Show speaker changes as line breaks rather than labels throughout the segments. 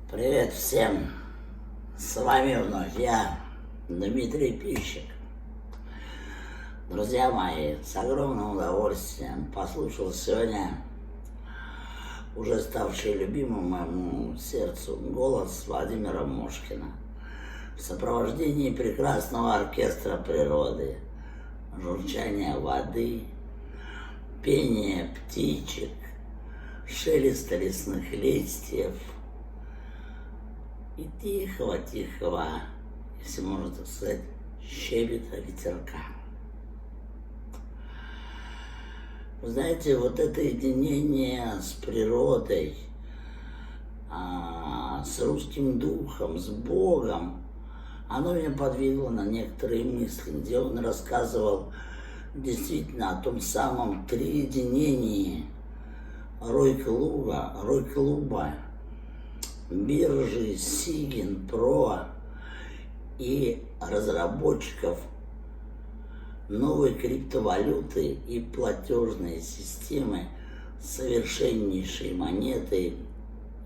Привет всем! С вами вновь я, Дмитрий Пищик. Друзья мои, с огромным удовольствием послушал сегодня уже ставший любимым моему сердцу голос Владимира Мошкина в сопровождении прекрасного оркестра природы, журчания воды, пение птичек, шелеста лесных листьев и тихого-тихого, если можно так сказать, щебета ветерка. Вы знаете, вот это единение с природой, с русским духом, с Богом, оно меня подвигло на некоторые мысли, где он рассказывал действительно о том самом триединении Рой-клуба, биржи Сигин Про и разработчиков новой криптовалюты и платежной системы совершеннейшей монеты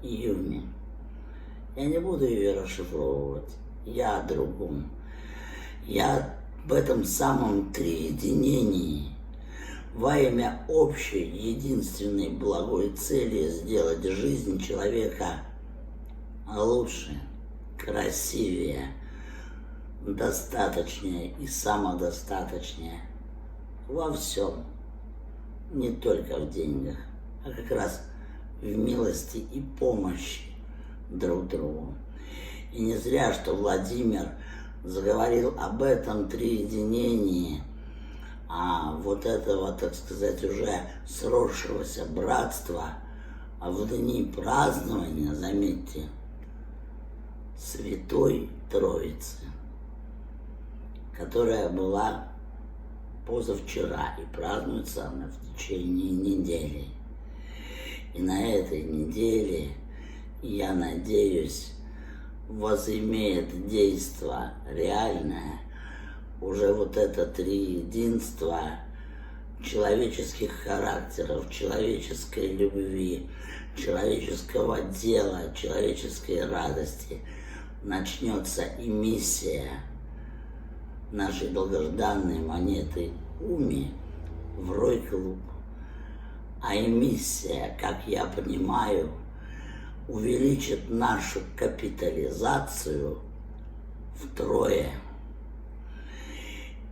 Юми. Я не буду ее расшифровывать, я о другом. Я об этом самом триединении во имя общей, единственной благой цели сделать жизнь человека лучше, красивее, достаточнее и самодостаточнее во всем, не только в деньгах, а как раз в милости и помощи друг другу. И не зря, что Владимир заговорил об этом триединении, вот этого, так сказать, уже сросшегося братства, в дни празднования, заметьте, Святой Троицы, которая была позавчера и празднуется она в течение недели. И на этой неделе, я надеюсь, возымеет действо реальное уже вот это триединство человеческих характеров, человеческой любви, человеческого дела, человеческой радости. Начнется эмиссия нашей долгожданной монеты Уми в Рой-клуб. А эмиссия, как я понимаю, увеличит нашу капитализацию втрое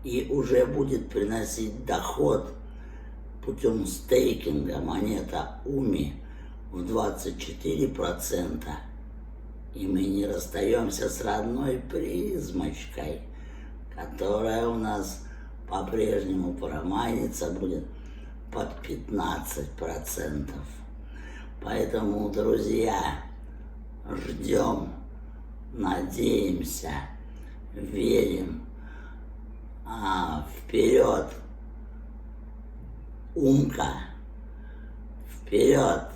и уже будет приносить доход путем стейкинга монета Уми в 24%. И мы не расстаемся с родной призмочкой, которая у нас по-прежнему промайниться будет под 15%. Поэтому, друзья, ждем, надеемся, верим. Вперед, Умка, вперед,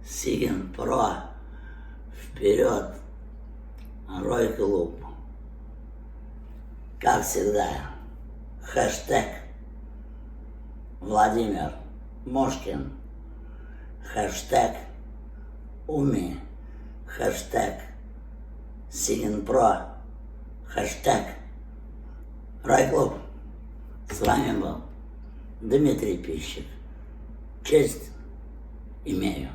Сигин Про, вперед, Рой-клуб. Как всегда, хэштег Владимир Мошкин, хэштег Уми, хэштег Сигин Про, хэштег Рой-клуб. С вами был Дмитрий Пищик. Честь имею.